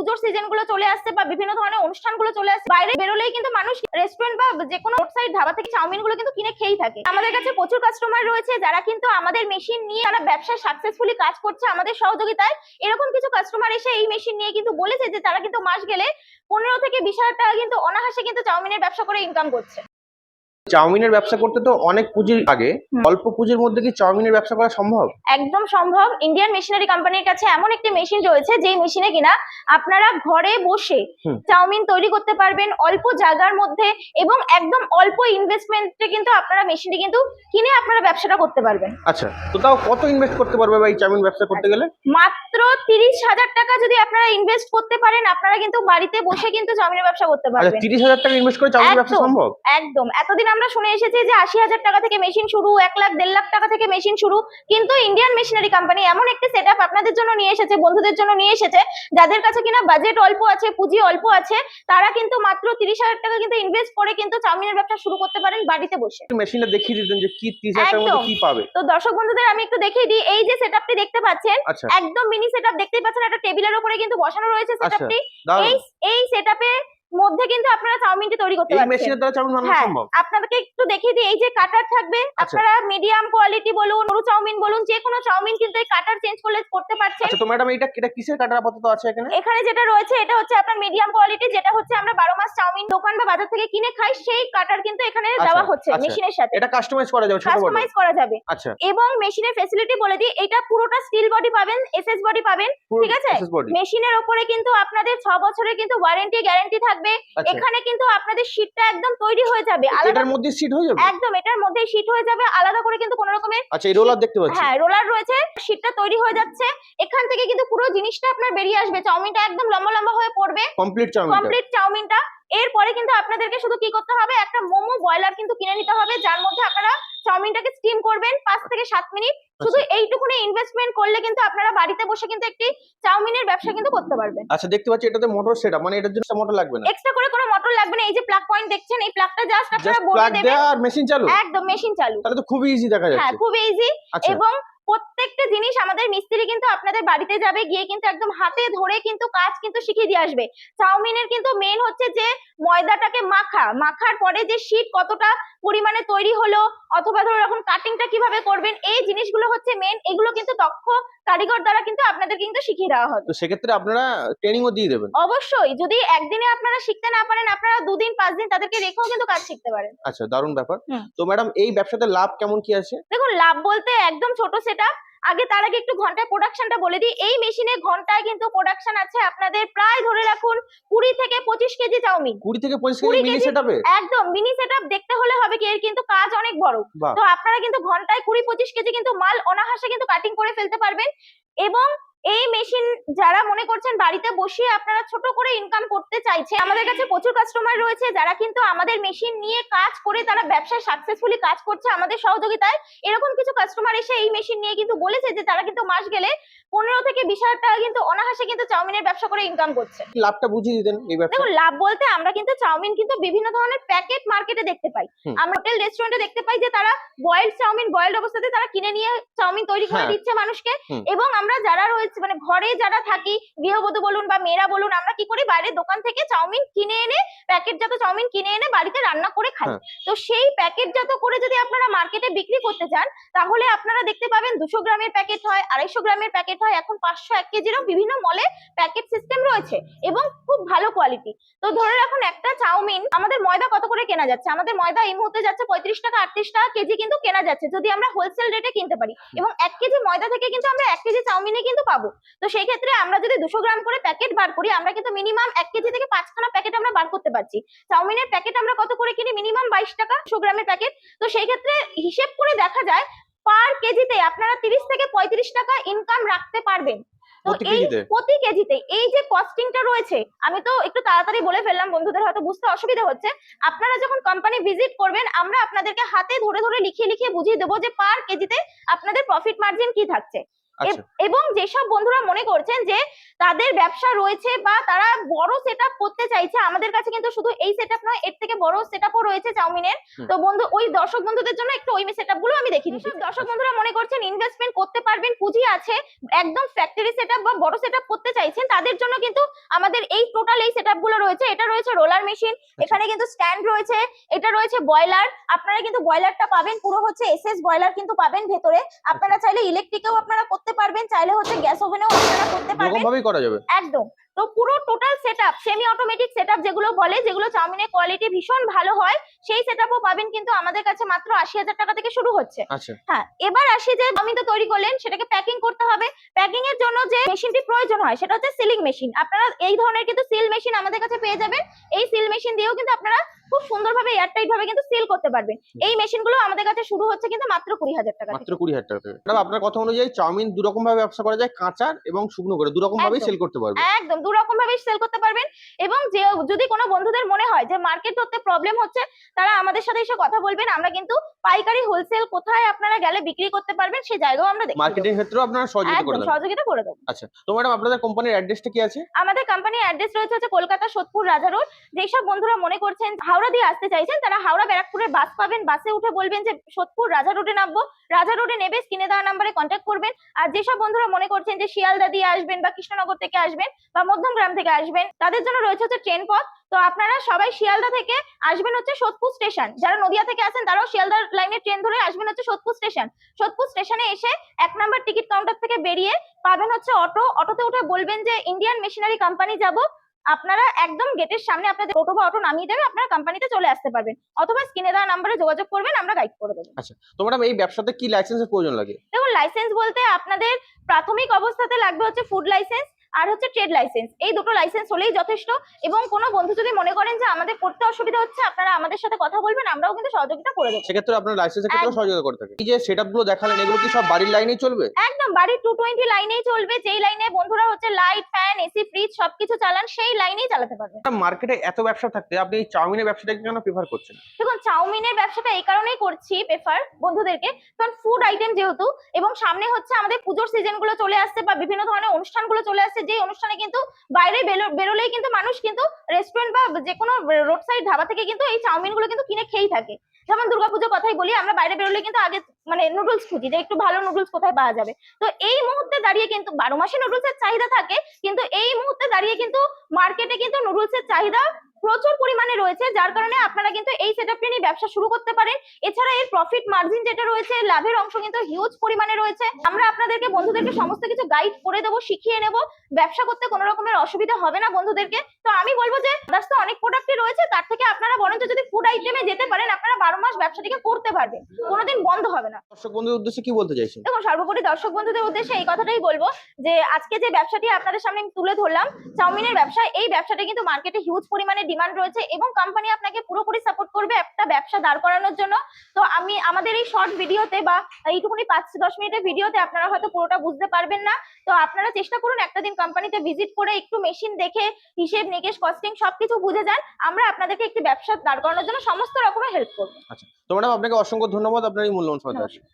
পুজোর সিজন গুলো চলে আসছে বা বিভিন্ন ধরনের অনুষ্ঠানগুলো চলে আসছে, বাইরে বেরোলেই কিন্তু মানুষ রেস্টুরেন্ট বা যে কোনো রোডসাইড ধাবা থেকে চাউমিন গুলো কিন্তু কিনে খেয়েই থাকে। আমাদের কাছে প্রচুর কাস্টমার রয়েছে যারা কিন্তু আমাদের মেশিন নিয়ে তারা ব্যবসায় সাকসেসফুলি কাজ করছে আমাদের সহযোগিতায়। এরকম কিছু কাস্টমার এসে এই মেশিন নিয়ে কিন্তু বলেছে যে তারা কিন্তু মাস গেলে 15 থেকে 20,000 টাকা কিন্তু অনায়াসে কিন্তু চাউমিনের ব্যবসা করে ইনকাম করছে। চাউমিনের ব্যবসা করতে তো অনেক পুঁজির লাগে, অল্প পুঁজির মধ্যে কি চাউমিনের ব্যবসা করা সম্ভব? একদম সম্ভব। ইন্ডিয়ান মেশিনারি কোম্পানির কাছে এমন একটি মেশিন রয়েছে যে মেশিনে কিনা আপনারা ঘরে বসে চাউমিন তৈরি করতে পারবেন অল্প জায়গার মধ্যে এবং একদম অল্প ইনভেস্টমেন্টে কিন্তু আপনারা মেশিনটি কিন্তু কিনে আপনারা ব্যবসাটা করতে পারবেন। আচ্ছা, তো তাও কত ইনভেস্ট করতে পারবে ভাই চাউমিন ব্যবসা করতে গেলে? মাত্র 30,000 টাকা যদি আপনারা ইনভেস্ট করতে পারেন, আপনারা কিন্তু বাড়িতে বসে কিন্তু চাউমিনের ব্যবসা করতে আচ্ছা, পারবেন। 30,000 টাকা ইনভেস্ট করে চাউমিন ব্যবসা সম্ভব? একদম। এতদিন আমরা শুনে এসেছি যে 80,000 টাকা থেকে মেশিন শুরু, 1 লাখ 1.5 লাখ টাকা থেকে মেশিন শুরু, কিন্তু ইন্ডিয়ান মেশিনারি কোম্পানি এমন একটি সেটআপ আপনাদের জন্য নিয়ে এসেছে, বন্ধুদের জন্য নিয়ে এসেছে যাদের কাছে কিনা বাজেট অল্প আছে, পুঁজি অল্প আছে, তারা কিন্তু মাত্র 30,000 টাকা কিন্তু ইনভেস্ট করে কিন্তু চাউমিনের ব্যবসা শুরু করতে পারেন বাড়িতে বসে। মেশিনটা দেখিয়ে দিতেন যে কি 30,000 টাকার মধ্যে কি পাবে। তো দর্শক বন্ধুদের আমি একটু দেখিয়ে দিই। এই যে সেটআপটি দেখতে পাচ্ছেন, একদম মিনি সেটআপ দেখতেই পাচ্ছেন, একটা টেবিলের উপরে কিন্তু বসানো রয়েছে সেটআপটি। এই সেটআপে মধ্যে কিন্তু আপনারা চাউমিনটি তৈরি করতে পারবেন। এই মেশিনের দ্বারা চাউমিন বানানো সম্ভব। আপনাদেরকে একটু দেখিয়ে দিই। এই যে কাটার থাকবে, আপনারা মিডিয়াম কোয়ালিটি বলুন, সরু চাউমিন বলুন, যে কোনো চাউমিন কিন্তু এই কাটার চেঞ্জ করলে করতে পারছেন। আচ্ছা, তো ম্যাডাম এটা কিসের কাটার আপাতত আছে এখানে? এখানে যেটা রয়েছে এটা হচ্ছে আপনার মিডিয়াম কোয়ালিটি, যেটা হচ্ছে আমরা 12 মাস চাউমিন দোকান বা বাজার থেকে কিনে খাই, সেই কাটার কিন্তু এখানে দেওয়া হচ্ছে মেশিনের সাথে। এটা কাস্টমাইজ করা যাবে, ছোট বড় কাস্টমাইজ করা যাবে। আচ্ছা, এবং মেশিনের ফ্যাসিলিটি বলে দিই, এটা পুরোটা স্টিল বডি পাবেন, এসএস বডি পাবেন, ঠিক আছে? মেশিনের উপরে কিন্তু আপনাদের 6 বছরের কিন্তু ওয়ারেন্টি গ্যারান্টি থাকবে। এখানে কিন্তু আপনাদের শীটটা একদম তৈরি হয়ে যাবে, এটার মধ্যে শীট হয়ে যাবে, একদম এটার মধ্যেই শীট হয়ে যাবে, আলাদা করে কিন্তু কোনো রকমের। আচ্ছা, এই রোলার দেখতে পাচ্ছি। হ্যাঁ, রোলার রয়েছে, শীটটা তৈরি হয়ে যাচ্ছে, এখান থেকে কিন্তু পুরো জিনিসটা আপনার বেরিয়ে আসবে, চাউমিনটা একদম লম্বা লম্বা হয়ে পড়বে, কমপ্লিট চাউমিনটা। এরপরে কিন্তু আপনাদেরকে শুধু কি করতে হবে, একটা মোমো বয়লার কিন্তু কিনে নিতে হবে, যার মধ্যে আপনারা চাউমিনটাকে স্টিম করবেন 5 থেকে 7 মিনিট। শুধু এইটুকুনি ইনভেস্টমেন্ট করলে কিন্তু আপনারা বাড়িতে বসে কিন্তু একটি চাউমিনের ব্যবসা কিন্তু করতে পারবেন। আচ্ছা, দেখতে পাচ্ছি এটাতে মোটর সেটআপ, মানে এটার জন্য মোটর লাগবে না, এক্সট্রা করে কোনো মোটর লাগবে না। এই যে প্লাগ পয়েন্ট দেখছেন, এই প্লাগটা জাস্ট আপনারা বোর্ডে দেবেন আর মেশিন চালু, একদম মেশিন চালু। তাহলে তো খুবই ইজি দেখা যাচ্ছে। হ্যাঁ, খুব ইজি। এবং প্রত্যেকটা জিনিস আমাদের মিস্ত্রি কিন্তু আপনাদের বাড়িতে যাবে, গিয়ে কিন্তু একদম হাতে ধরে কিন্তু কাজ কিন্তু শিখিয়ে দিয়ে আসবে। চাউমিনের কিন্তু মেন হচ্ছে যে ময়দাটাকে মাখার পরে যে শীট কতটা পরিমাণে তৈরি হলো, অথবা ধরো এখন কাটিংটা কিভাবে করবেন, এই জিনিসগুলো হচ্ছে মেন। এগুলো কিন্তু দক্ষ কারিগর দ্বারা কিন্তু আপনাদের কিন্তু শিখিয়ে দেওয়া হবে। তো সেক্ষেত্রে আপনারা ট্রেনিংও দিয়ে দেবেন? অবশ্যই। যদি একদিনে আপনারা শিখতে না পারেন, আপনারা 2 দিন 5 দিন তাদেরকে রেখেও কিন্তু কাজ শিখতে পারেন। আচ্ছা, দারুণ ব্যাপার। তো ম্যাডাম এই ব্যবসাতে লাভ কেমন কি আছে? দেখুন, লাভ বলতে একদম ছোট সেটআপ। তার আগে একটু ঘন্টায় প্রোডাকশনটা বলে দিই। এই মেশিনে ঘন্টায় কিন্তু প্রোডাকশন আছে আপনাদের প্রায় ধরে রাখুন 20 থেকে 25 কেজি চাউমিন। 20 থেকে 25 কেজি মিনি সেটআপে? একদম মিনি সেটআপ। দেখতে হলে হবে কি, এর কিন্তু কাজ অনেক বড়। তো আপনারা কিন্তু ঘন্টায় 20-25 কেজি কিন্তু মাল অনায়াসে কিন্তু কাটিং করে ফেলতে পারবেন। এবং এই মেশিন যারা মনে করছেন বাড়িতে বসে আপনারা ছোট করে ইনকাম করতে চাইছে, আমাদের কাছে প্রচুর কাস্টমার রয়েছে যারা কিন্তু আমাদের মেশিন নিয়ে কাজ করে তারা ব্যবসায় সাকসেসফুলি কাজ করছে আমাদের সহযোগিতায়। এরকম কিছু কাস্টমার এসে এই মেশিন নিয়ে কিন্তু বলেছে যে তারা কিন্তু মাস গেলে 15 থেকে 20,000 টাকা কিন্তু অনায়াসে কিন্তু চাউমিনের ব্যবসা করে ইনকাম করছে। লাভটা বুঝিয়ে দিতেন এই ব্যবসা। দেখুন, লাভ বলতে আমরা কিন্তু চাউমিন কিন্তু বিভিন্ন ধরনের প্যাকেট মার্কেটে দেখতে পাই, আমরা হোটেল রেস্টুরেন্টে দেখতে পাই যে তারা বয়েলড চাউমিন বয়েলড অবস্থাতে তারা কিনে নিয়ে চাউমিন তৈরি করে দিচ্ছে মানুষকে। এবং আমরা যারা রয়েছে মানে ঘরে যারা থাকি, গৃহবধূ বলুন বা মেয়েরা বলুন, আমরা কি করি, বাইরের দোকান থেকে চাউমিন কিনে এনে, প্যাকেটজাত চাউমিন কিনে এনে বাড়িতে রান্না করে খাই। তো সেই প্যাকেটজাত করে যদি আপনারা মার্কেটে বিক্রি করতে চান, তাহলে আপনারা দেখতে পাবেন 200 গ্রামের প্যাকেট হয়, 250 গ্রামের প্যাকেট হয়, এখন 500 1 কেজিরও বিভিন্ন মলে প্যাকেট সিস্টেম রয়েছে এবং খুব ভালো কোয়ালিটি। তো ধরে রাখুন একটা চাউমিন, আমাদের ময়দা কত করে কেনা যাচ্ছে? আমাদের ময়দা এই মুহূর্তে যাচ্ছে 35 টাকা 38 টাকা কেজি কিন্তু কেনা যাচ্ছে, যদি আমরা হোলসেল রেটে কিনতে পারি। এবং 1 কেজি ময়দা থেকে কিন্তু আমরা 1 কেজি চাউমিনে কিন্তু পাবো। তো সেই ক্ষেত্রে আমরা যদি 200 গ্রাম করে প্যাকেট বার করি, আমরা কিন্তু মিনিমাম 1 কেজি থেকে 5খানা প্যাকেট আমরা বার করতে পারছি। চাউমিনের প্যাকেট আমরা কত করে কিনি? মিনিমাম 22 টাকা 100 গ্রামের প্যাকেট। তো সেই ক্ষেত্রে হিসেব করে দেখা যায় পার কেজিতে আপনারা 30 থেকে 35 টাকা ইনকাম রাখতে পারবেন। তো এই প্রতি কেজিতে এই যে কস্টিংটা রয়েছে, আমি তো একটু তাড়াতাড়ি বলে ফেললাম, বন্ধুদের হয়তো বুঝতে অসুবিধা হচ্ছে। আপনারা যখন কোম্পানি ভিজিট করবেন, আমরা আপনাদেরকে হাতে ধরে ধরে লিখিয়ে লিখিয়ে বুঝিয়ে দেবো যে পার কেজিতে আপনাদের প্রফিট মার্জিন কি থাকছে। আচ্ছা এবং যেসব বন্ধুরা মনে করছেন যে তাদের ব্যবসা রয়েছে বা তারা বড় সেটআপ করতে চাইছে, আমাদের কাছে কিন্তু শুধু এই সেটআপ নয়, এর থেকে বড় সেটআপও রয়েছে চাউমিনের। তো বন্ধু, ওই দর্শক বন্ধুদের জন্য একটু ওই সেটআপ গুলো আমি দেখিয়ে দিচ্ছি। দর্শক বন্ধুরা মনে করছেন ইনভেস্টমেন্ট করতে পারবেন, পুঁজি আছে, একদম ফ্যাক্টরি সেটআপ বা বড় সেটআপ করতে চাইছেন, তাদের জন্য কিন্তু আমাদের এই টোটাল এই সেটআপ গুলো রয়েছে। এটা রয়েছে রোলার মেশিন, এখানে কিন্তু স্ট্যান্ড রয়েছে, এটা রয়েছে বয়লার। আপনারা কিন্তু বয়লারটা পাবেন পুরো হচ্ছে এসএস বয়লার কিন্তু পাবেন ভেতরে। আপনারা চাইলে ইলেকট্রিকেও আপনারা করতে পারবেন, চাইলে হচ্ছে গ্যাস ওভেনেও আপনারা করতে পারবেন, এরকম ভাবেই করা যাবে একদম। তো পুরো total setup, semi automatic setup যেগুলো বলে, যেগুলো চাউমিনের কোয়ালিটি ভীষণ ভালো হয়, সেই সেটআপও পাবেন কিন্তু আমাদের কাছে মাত্র ৮০,০০০ টাকা থেকে শুরু হচ্ছে। আচ্ছা হ্যাঁ, এবার আসি যে চাউমিন তো তৈরি করলেন, সেটাকে প্যাকিং করতে হবে। প্যাকিং এর জন্য যে মেশিনটি প্রয়োজন হয় সেটা হচ্ছে সিলিং মেশিন। আপনারা এই ধরনের কিন্তু সিল মেশিন আমাদের কাছে পেয়ে যাবেন। এই সিল মেশিন দিয়েও কিন্তু আপনারা খুব সুন্দরভাবে এয়ারটাইট ভাবে কিন্তু সিল করতে পারবেন। এই মেশিনগুলো আমাদের কাছে শুরু হচ্ছে কিন্তু মাত্র ২০,০০০ টাকা মাত্র 20,000 টাকা থেকে। ম্যাডাম আপনার কথা অনুযায়ী চাউমিন দু রকম ভাবে ব্যবসা করা যায়, কাঁচা এবং শুকনো করে, দু রকম ভাবেই একদম। সেল করতে পারবে। একদম দু রকম ভাবে সেল করতে পারবেন। এবং যে যদি কোনো বন্ধুদের মনে হয় যে মার্কেট করতে প্রবলেম হচ্ছে, তারা আমাদের সাথে এসে কথা বলবেন। আমরা কিন্তু পাইকারি হোলসেল কোথায় আপনারা গেলে বিক্রি করতে পারবেন সেই জায়গাও আমরা দেখিয়ে দেব। মার্কেটিং ক্ষেত্রেও আপনারা সহযোগিতা করে একদম দেবেন। সহযোগিতা করে দেবো। আচ্ছা তো ম্যাডাম আপনাদের কোম্পানির অ্যাড্রেসটা কি আছে? আমাদের কোম্পানির অ্যাড্রেস রয়েছে হচ্ছে কলকাতা সোদপুর রাজা রোড। যেসব বন্ধুরা মনে করছেন হাওড়া দিয়ে আসতে চাইছেন, তারা হাওড়া ব্যারাকপুরের বাস পাবেন, বাসে উঠে বলবেন যে সোদপুর রাজা রোডে নামবো, রাজা রোডে নেবে স্ক্রিনে দেওয়া নাম্বারে কন্ট্যাক্ট করবেন। আর যেসব বন্ধুরা মনে করছেন যে শিয়ালদা দিয়ে আসবেন বা কৃষ্ণনগর থেকে আসবেন বা মধ্যমগ্রাম থেকে আসবেন, তাদের জন্য রয়েছে হচ্ছে ট্রেন পথ। তো আপনারা সবাই শিয়ালদা থেকে আসবেন হচ্ছে সোদপুর স্টেশন, যারা নদিয়া থেকে আসেন তারাও শিয়ালদা লাইনের ট্রেন ধরে আসবেন হচ্ছে সোদপুর স্টেশন। সোদপুর স্টেশনে এসে ১ নম্বর টিকিট কাউন্টার থেকে বেরিয়ে পাবেন হচ্ছে অটো, অটোতে উঠে বলবেন যে ইন্ডিয়ান মেশিনারি কোম্পানি যাব। আপনারা একদম গেটের সামনে আপনাদের টোটো বা অটো নামিয়ে দেবে, আপনারা কোম্পানিতে চলে আসতে পারবেন, অথবা স্ক্রিনে দেওয়া নাম্বারে যোগাযোগ করবেন, আমরা গাইড করে দেবো। আচ্ছা তো ম্যাডাম এই ব্যবসাতে কি লাইসেন্সের প্রয়োজন লাগে? দেখুন, লাইসেন্স বলতে আপনাদের প্রাথমিক অবস্থাতে লাগবে হচ্ছে ফুড লাইসেন্স আর হচ্ছে ট্রেড লাইসেন্স। এই দুটো লাইসেন্স হলেই যথেষ্ট। এবং কোনো বন্ধু যদি মনে করেন যে আমাদের করতে অসুবিধা হচ্ছে, আপনারা আমাদের সাথে কথা বলবেন, আমরাও কিন্তু সহযোগিতা করে দেবো। সেক্ষেত্রে আপনার লাইসেন্সের ক্ষেত্রে একদম। সহযোগিতা করে থাকে। এই যে সেটআপ গুলো দেখালেন এগুলো কি সব বাড়ির লাইনেই চলবে? একদম বাড়ির 220 লাইনেই চলবে, যেই লাইনে বন্ধুরা হচ্ছে লাইট, ফ্যান, এসি, ফ্রিজ সবকিছু চালান, সেই লাইনেই চালাতে পারবেন। মার্কেটে এত ব্যবসা থাকতে আপনি এই চাউমিনের ব্যবসাটাকে কেন প্রেফার করছেন? দেখুন, চাউমিনের ব্যবসাটা এই কারণেই করছি প্রেফার বন্ধুদেরকে, কারণ ফুড আইটেম যেহেতু, এবং সামনে হচ্ছে আমাদের পুজোর সিজন গুলো চলে আসছে বা বিভিন্ন ধরনের অনুষ্ঠানগুলো চলে আসছে, যেই অনুষ্ঠানে কিন্তু বাইরে বেরোলেই কিন্তু মানুষ কিন্তু রেস্টুরেন্ট বা যে কোনো রোড সাইড ধাবা থেকে কিন্তু এই চাউমিন গুলো কিন্তু কিনে খেয়েই থাকে। যেমন দুর্গাপুজোর কথাই বলি, আমরা বাইরে বেরোলে কিন্তু আগে মানে নুডলস খুঁজি যে একটু ভালো নুডলস কোথায় পাওয়া যাবে। তো এই মুহূর্তে দাঁড়িয়ে কিন্তু 12 মাসে নুডলসের চাহিদা থাকে, কিন্তু এই মুহূর্তে দাঁড়িয়ে কিন্তু মার্কেটে কিন্তু নুডলসের চাহিদা প্রচুর পরিমাণে রয়েছে, যার কারণে আপনারা কিন্তু এই সেটআপটি নিয়ে ব্যবসা শুরু করতে পারেন। এছাড়া এর প্রফিট মার্জিন যেটা রয়েছে, লাভের অংশ কিন্তু হিউজ পরিমাণে রয়েছে। আমরা আপনাদেরকে বন্ধুদেরকে সমস্ত কিছু গাইড করে দেবো, শিখিয়ে নেব, ব্যবসা করতে কোনো রকমের অসুবিধা হবে না বন্ধুদেরকে। তো আমি বলবো যে আদার্স তো অনেক প্রোডাক্টই রয়েছে, তার থেকে আপনারা বরঞ্চ যদি ফুড আইটেমে যেতে পারেন, আপনারা 12 মাস ব্যবসাটিকে করতে পারবেন, কোনোদিন বন্ধ হবে না। দর্শক বন্ধুদের উদ্দেশ্যে কি বলতে চাইছেন? দেখুন, সর্বোপরি দর্শক বন্ধুদের উদ্দেশ্যে এই কথাটাই বলবো যে আজকে যে ব্যবসাটি আপনাদের সামনে আমি তুলে ধরলাম, চাউমিনের ব্যবসা, এই ব্যবসাটা কিন্তু মার্কেটে হিউজ পরিমাণে ডিমান্ড রয়েছে এবং কোম্পানি আপনাকে পুরোপুরি সাপোর্ট করবে একটা ব্যবসা দাঁড় করানোর জন্য। তো আমি আমাদের এই শর্ট ভিডিওতে বা এইটুকুনি 5-10 মিনিটের ভিডিওতে আপনারা হয়তো পুরোটা বুঝতে পারবেন না। তো আপনারা চেষ্টা করুন একটা দিন কোম্পানিতে ভিজিট করে একটু মেশিন দেখে হিসেব নিকেশ কস্টিং সবকিছু বুঝে যান, আমরা আপনাদেরকে একটি ব্যবসা দাঁড় করানোর জন্য সমস্ত রকমের হেল্প করবো। আচ্ছা তো ম্যাডাম আপনাকে অসংখ্য ধন্যবাদ আপনার এই মূল্যবান সময় দেওয়ার জন্য।